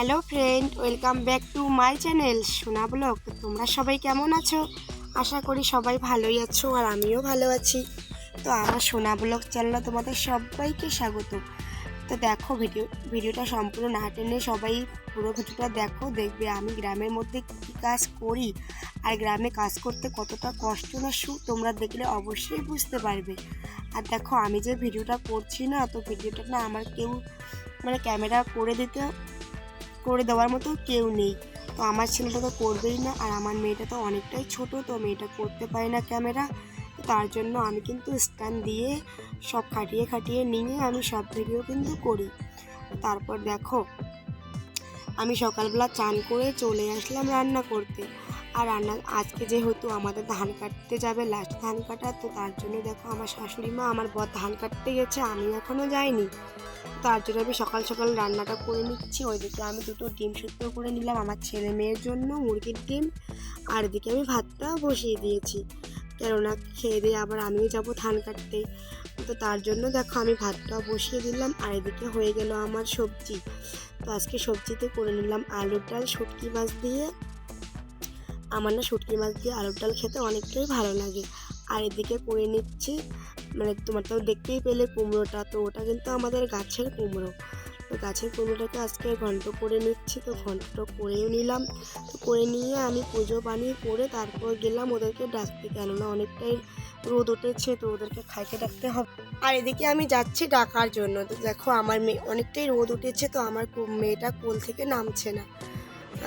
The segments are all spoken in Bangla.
Hello friend, welcome back to my channel সোনা ব্লগ। তো তোমরা সবাই কেমন আছো? আশা করি সবাই ভালোই আছো আর আমিও ভালো আছি। তো আমার সোনা ব্লগ চ্যানেলে তোমাদের সবাইকে স্বাগত। তো দেখো ভিডিওটা সম্পূর্ণ না টেনে সবাই পুরো ভিডিওটা দেখবে আমি গ্রামের মধ্যে কী কাজ করি আর গ্রামে কাজ করতে কতটা কষ্ট না সুখ তোমরা দেখলে অবশ্যই বুঝতে পারবে। আর দেখো আমি যে ভিডিওটা করছি না, তো ভিডিওটা না আমার কেউ ক্যামেরা করে দেওয়ার মতো কেউ নেই। তো আমার ছেলেটা তো করবেই না, আর আমার মেয়েটা তো অনেকটাই ছোট, তো মেয়েটা করতে পারে না ক্যামেরা। তার জন্য আমি কিন্তু স্ট্যান্ড দিয়ে সব খাটিয়ে নিয়ে আমি সব ভিডিও কিন্তু করি। তারপর দেখো আমি সকালবেলা চান করে চলে আসলাম রান্না করতে। আর আজকে যেহেতু আমাদের ধান কাটতে যাবে, লাস্ট ধান কাটা, তো তার জন্য দেখো আমার শাশুড়ি মা আমার বর ধান কাটতে গেছে, আমি এখনও যাইনি। তার জন্য আমি সকাল সকাল রান্নাটা করে নিচ্ছি। ওইদিকে আমি দুটো ডিম সিদ্ধ করে নিলাম আমার ছেলে মেয়ের জন্য, মুরগির ডিম। আর এদিকে আমি ভাতটা বসিয়ে দিয়েছি, কেননা খেয়ে দিয়ে আবার আমিও যাবো ধান কাটতে। তো তার জন্য দেখো আমি ভাতটা বসিয়ে দিলাম। আর এদিকে হয়ে গেল আমার সবজি। তো আজকে সবজিতে করে নিলাম আলুর ডাল শুটকি মাছ দিয়ে। আমার না শুটকি মাছ দিয়ে আলুর ডাল খেতে অনেকটাই ভালো লাগে। আর এদিকে করে নিচ্ছি, তোমার তো দেখতেই পেলে কুমড়োটা, তো ওটা কিন্তু আমাদের গাছের কুমড়ো। তো গাছের কুমড়োটাকে আজকে ঘন্ট করে নিচ্ছি। তো ঘন্টটা করেও নিলাম। তো করে নিয়ে আমি পুজো বানিয়ে করে তারপর গেলাম ওদেরকে ডাকতে, কেননা অনেকটাই রোদ উঠেছে, তো ওদেরকে খাইতে ডাকতে হবে। আর এদিকে আমি যাচ্ছি ডাকার জন্য। তো দেখো আমার মেয়ে অনেকটাই রোদ উঠেছে, তো আমার মেয়েটা কোল থেকে নামছে না।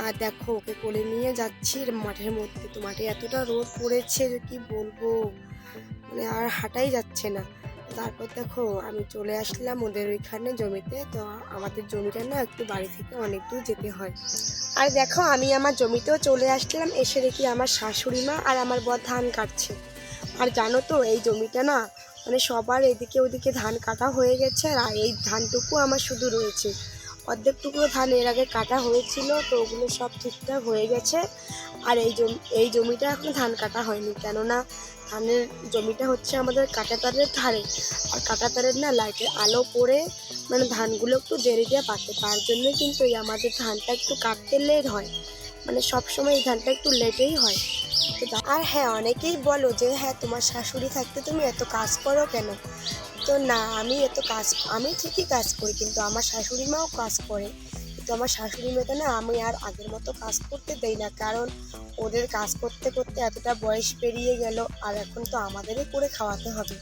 আর দেখো ওকে কোলে নিয়ে যাচ্ছি মাঠের মধ্যে। তো মাঠে এতটা রোদ পড়েছে যে কি বলবো, আর হাঁটাই যাচ্ছে না। তারপর দেখো আমি চলে আসলাম ওদের ওইখানে জমিতে। তো আমাদের জমিটা না একটু বাড়ি থেকে অনেক দূর যেতে হয়। আর দেখো আমি আমার জমিতেও চলে আসলাম, এসে দেখি আমার শাশুড়ি মা আর আমার বর ধান কাটছে। আর জানো তো এই জমিটা না সবার এদিকে ওদিকে ধান কাটা হয়ে গেছে, আর এই ধানটুকু আমার শুধু রয়েছে। অর্ধেকটুকু ধান এর আগে কাটা হয়েছিল, তো ওগুলো সব ঠিকঠাক হয়ে গেছে। আর এই জমিটা এখন ধান কাটা হয়নি, কেননা ধানের জমিটা হচ্ছে আমাদের কাঁটাতারের ধারে। আর কাঁটাতারের না লাইটের আলো পড়ে ধানগুলো একটু দেরিতে পাকে, তার জন্য কিন্তু এই আমাদের ধানটা একটু কাটতে লেট হয়। সবসময় এই ধানটা একটু লেটেই হয়। আর হ্যাঁ, অনেকেই বলো যে হ্যাঁ তোমার শাশুড়ি থাকতে তুমি এত কাজ করো কেন? তো না, আমি ঠিকই কাজ করি, কিন্তু আমার শাশুড়ি মাও কাজ করে। কিন্তু আমার শাশুড়ি মেয়েটা না আমি আর আগের মতো কাজ করতে দেই না, কারণ ওদের কাজ করতে করতে এতটা বয়স পেরিয়ে গেল, আর এখন তো আমাদেরই করে খাওয়াতে হবে।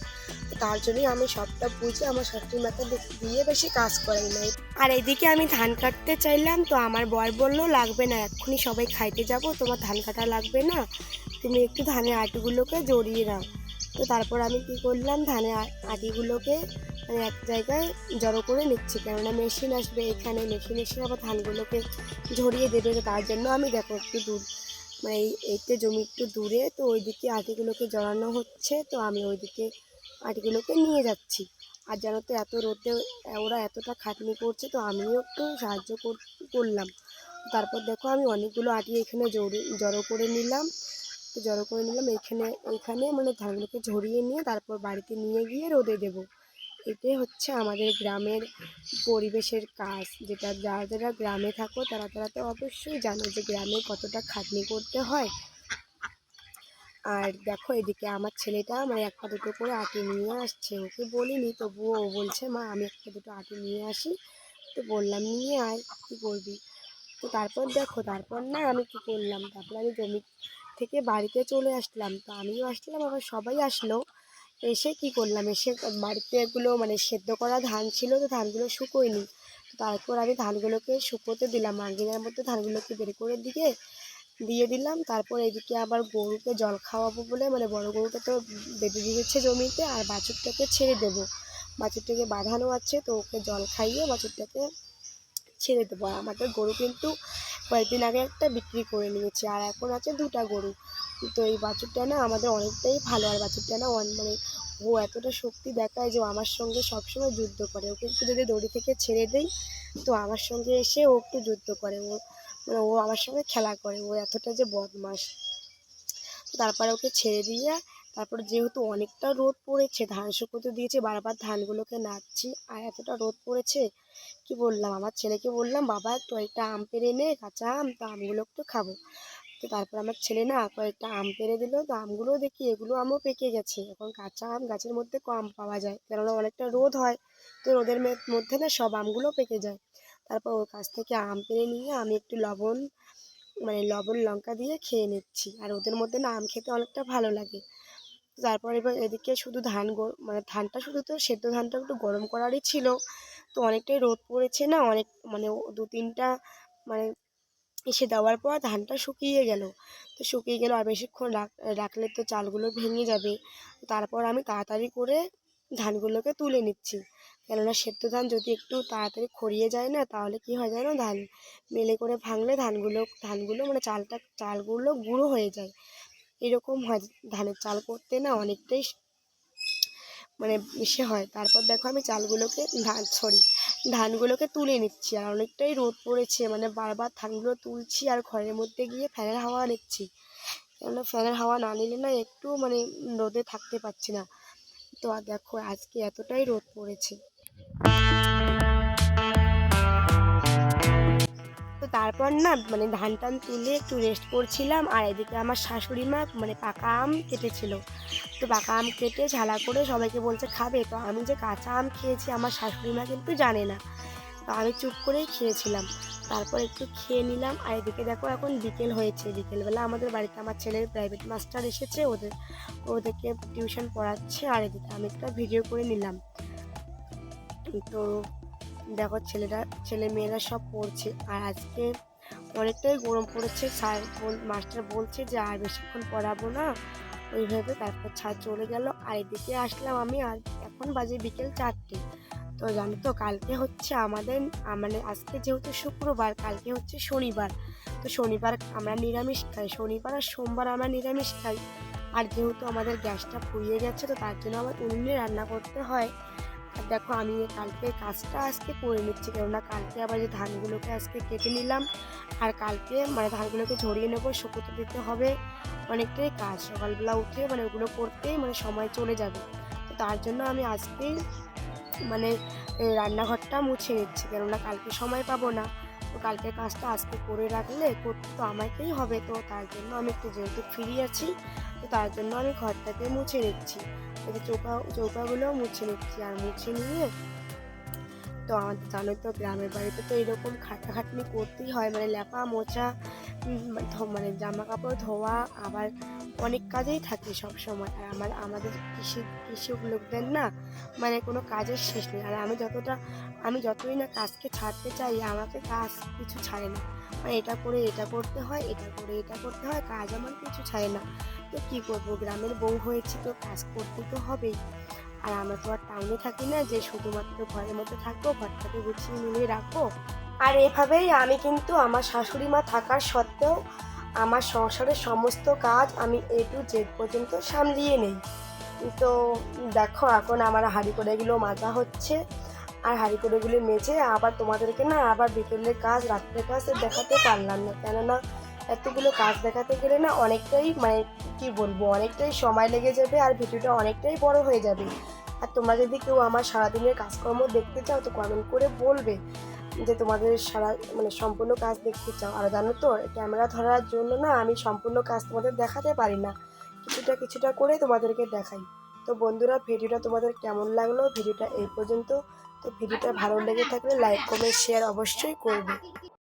তার জন্যই আমি সবটা বুঝে আমার শাশুড়ি মাকে দিয়ে বেশি কাজ করাই নাই। আর এদিকে আমি ধান কাটতে চাইলাম, তো আমার বর বললো লাগবে না, এক্ষুনি সবাই খাইতে যাব, তোমার ধান কাটা লাগবে না, তুমি একটু ধানের আটিগুলোকে জড়িয়ে নাও। তো তারপর আমি কি করলাম, ধানের আটিগুলোকে এক জায়গায় জড়ো করে নিচ্ছি, কেননা মেশিন আসবে এখানে, মেশিন এসে আবার ধানগুলোকে ঝরিয়ে দেবে। তো তার জন্য আমি দেখো একটু দূর এইতে জমি একটু দূরে, তো ওইদিকে আটিগুলোকে জড়ানো হচ্ছে। তো আমি ওইদিকে আটিগুলোকে নিয়ে যাচ্ছি। আর জানো তো এত রোদে ওরা এতটা খাটনি করছে, তো আমিও একটু সাহায্য করলাম। তারপর দেখো আমি অনেকগুলো আটি এখানে জড়ো করে নিলাম। তো জড়ো করে নিলাম এইখানে ধানগুলোকে ঝরিয়ে নিয়ে তারপর বাড়িতে নিয়ে গিয়ে রোদে দেব। এটাই হচ্ছে আমাদের গ্রামের পরিবেশের কাজ, যেটা যারা গ্রামে থাকো তারা তো অবশ্যই জানো যে গ্রামে কতটা খাটনি করতে হয়। আর দেখো এদিকে আমার ছেলেটা একটা দুটো করে আটি নিয়ে আসছে, ওকে বলিনি তবুও ও বলছে মা আমি একটা দুটো আটি নিয়ে আসি। তো বললাম নিয়ে আয়, কী করবি। তো তারপর না আমি কী করলাম, তারপর আমি জমি থেকে বাড়িতে চলে আসলাম। তো আমিও আসলাম, আবার সবাই আসলো। এসে কি করলাম, এসে বাড়িতে এগুলো সেদ্ধ করা ধান ছিল, তো ধানগুলো শুকোয়নি। তারপর আমি ধানগুলোকে শুকোতে দিলাম, আঙ্গিনার মধ্যে ধানগুলোকে বের করে দিয়ে দিলাম। তারপর এদিকে আবার গরুকে জল খাওয়াবো বলে বড় গরুটা তো বেঁধে দিয়েছে জমিতে, আর বাছুরটাকে ছেড়ে দেবো। বাছুরটাকে বাঁধানো আছে, তো ওকে জল খাইয়ে বাছুরটাকে ছেড়ে দেবো। আমাদের গরু কিন্তু কয়েকদিন আগে একটা বিক্রি করে নিয়েছে, আর এখন আছে দুটা গরু। তো এই বাছুরটা না আমাদের অনেকটাই ভালো, আর বাছুরটা না ও এতটা শক্তি দেখায় যে আমার সঙ্গে সবসময় যুদ্ধ করে। ওকে একটু যদি দড়ি থেকে ছেড়ে দেই, তো আমার সঙ্গে এসে ও একটু যুদ্ধ করে, ও আমার সঙ্গে খেলা করে, ও এতটা যে বদমাশ। তারপরে ওকে ছেড়ে দিয়ে তারপরে যেহেতু অনেকটা রোদ পড়েছে, ধান শুকোতে দিয়েছে, বারবার ধানগুলোকে নাড়ছি, আর এতটা রোদ পড়েছে কি বললাম, আমার ছেলেকে বললাম বাবা কয়েকটা আম পেড়ে নে, কাঁচা আম, তো আমগুলো একটু খাবো। তো তারপর আমার ছেলে না কয়েকটা আম পেড়ে দিল, তো আমগুলোও দেখি এগুলো আমও পেকে গেছে। এখন কাঁচা আম গাছের মধ্যে কম পাওয়া যায়, কেননা অনেকটা রোদ হয়, তো রোদের মধ্যে না সব আমগুলো পেকে যায়। তারপর ওর কাছ থেকে আম পেড়ে নিয়ে আমি একটু লবণ লঙ্কা দিয়ে খেয়ে নিচ্ছি, আর ওদের মধ্যে না আম খেতে অনেকটা ভালো লাগে। তারপর এবার এদিকে শুধু ধানটা শুধু তো সেদ্ধ ধানটা একটু গরম করারই ছিল, তো অনেকটাই রোদ পড়েছে না, অনেক দু তিনটা মানে এসে দেওয়ার পর ধানটা শুকিয়ে গেল। তো শুকিয়ে গেল, আর বেশিক্ষণ রাখলে তো চালগুলো ভেঙে যাবে। তারপর আমি তাড়াতাড়ি করে ধানগুলোকে তুলে নিচ্ছি, কেননা সেদ্ধ ধান যদি একটু তাড়াতাড়ি খড়িয়ে যায় না, তাহলে কি হয় জানো, ধান মেলে করে ভাঙলে ধানগুলো চালগুলো গুঁড়ো হয়ে যায়। এরকম হয়, ধানের চাল করতে না অনেকটাই ইসে হয়। তারপর দেখো আমি ধানগুলোকে তুলে নিচ্ছি, আর অনেকটাই রোদ পড়েছে, বারবার ধানগুলো তুলছি আর ঘরের মধ্যে গিয়ে ফ্যানের হাওয়া নিচ্ছি, কেননা ফ্যানের হাওয়া না নিলে না একটু রোদে থাকতে পারছি না। তো আর দেখো আজকে এতটাই রোদ পড়েছে। তো তারপর না ধান টান তুলে একটু রেস্ট করছিলাম, আর এদিকে আমার শাশুড়ি মা পাকা আম কেটেছিল। তো পাকা আম কেটে ঝালা করে সবাইকে বলছে খাবে, তো আমি যে কাঁচা আম খেয়েছি আমার শাশুড়ি মা কিন্তু জানে না, তো আমি চুপ করেই খেয়েছিলাম। তারপর একটু খেয়ে নিলাম, আর এদিকে দেখো এখন বিকেল হয়েছে, বিকেলবেলা আমাদের বাড়িতে আমার ছেলের প্রাইভেট মাস্টার এসেছে, ওদেরকে টিউশন পড়াচ্ছে, আর এদিকে আমি একটা ভিডিও করে নিলাম। তো দেখো ছেলে মেয়েরা সব পড়ছে, আর আজকে অনেকটাই গরম পড়েছে। মাস্টার বলছে যে আর বেশিক্ষণ পড়াবো না ওইভাবে। তারপর স্যার চলে গেল, আর এদিকে আসলাম আমি, আর এখন বাজে বিকেল 4টে। তো জানো তো কালকে হচ্ছে আমাদের আজকে যেহেতু শুক্রবার, কালকে হচ্ছে শনিবার। তো শনিবার আমরা নিরামিষ খাই, শনিবার আর সোমবার আমরা নিরামিষ খাই। আর যেহেতু আমাদের গ্যাসটা ফুরিয়ে গেছে, তো তার জন্য আবার উনুনে রান্না করতে হয়। আর দেখো আমি কালকে কাজটা আজকে করে নিচ্ছি, কেননা কালকে আবার যে ধানগুলোকে আজকে কেটে নিলাম, আর কালকে ধানগুলোকে ঝরিয়ে নেবো, শুকোতে দিতে হবে, অনেকটাই কাজ। সকালবেলা উঠে ওগুলো করতেই সময় চলে যাবে। তো তার জন্য আমি আজকেই রান্নাঘরটা মুছে নিচ্ছি, কেননা কালকে সময় পাবো না। তো কালকের কাজটা আজকে করে রাখলে করতে তো আমাকেই হবে, তো তার জন্য আমি একটু যেহেতু ফ্রি আছি, তো তার জন্য আমি ঘরটাকে মুছে নিচ্ছি, চৌকাগুলোও মুছে নিচ্ছি। আর মুছে নিয়ে তো আমাদের জানোই তো গ্রামের বাড়িতে তো এরকম খাটাখাটনি করতেই হয়, লেপা মোছা, জামা কাপড় ধোয়া, আবার অনেক কাজেই থাকে সব সময়। আর আমাদের কৃষক লোকদের না কোনো কাজের শেষ নেই। আর আমি যতই না কাজকে ছাড়তে চাই, আমাকে কাজ কিছু ছাড়ে না, এটা করে এটা করতে হয়, এটা করে এটা করতে হয়, কাজ আমার কিছু ছাড়ে না। তো কী করবো, গ্রামের বউ হয়েছি তো কাজ করতে তো হবেই। আর আমরা তো আর টাউনে থাকি না যে শুধুমাত্র ঘরের মধ্যে থাকবো, ঘরটাকে গুছিয়ে মিলিয়ে রাখবো। আর এভাবেই আমি কিন্তু আমার শাশুড়ি মা থাকার সত্ত্বেও আমার সংসারের সমস্ত কাজ আমি A to Z পর্যন্ত সামলিয়ে নেই। তো দেখো এখন আমার হাঁড়ি কড়াইগুলো মাজা হচ্ছে, আর হাঁড়ি কড়াইগুলো মেজে আবার তোমাদেরকে না আবার বিকেলের কাজ, রাত্রের কাজ দেখাতে পারলাম না, কেননা এতগুলো কাজ দেখাতে গেলে না অনেকটাই কি বলবো, অনেকটাই সময় লেগে যাবে, আর ভিডিওটা অনেকটাই বড় হয়ে যাবে। আর তোমরা যদি কেউ আমার সারাদিনের কাজকর্ম দেখতে চাও, তো কমেন্ট করে বলবে যে তোমাদের সম্পূর্ণ কাজ দেখতে চাও। আর জানো তো ক্যামেরা ধরার জন্য না আমি সম্পূর্ণ কাজ তোমাদের দেখাতে পারি না, কিছুটা করে তোমাদেরকে দেখাই। তো বন্ধুরা, ভিডিওটা তোমাদের কেমন লাগলো, ভিডিওটা এই পর্যন্ত। তো ভিডিওটা ভালো লেগে থাকলে লাইক কমেন্ট শেয়ার অবশ্যই করবে।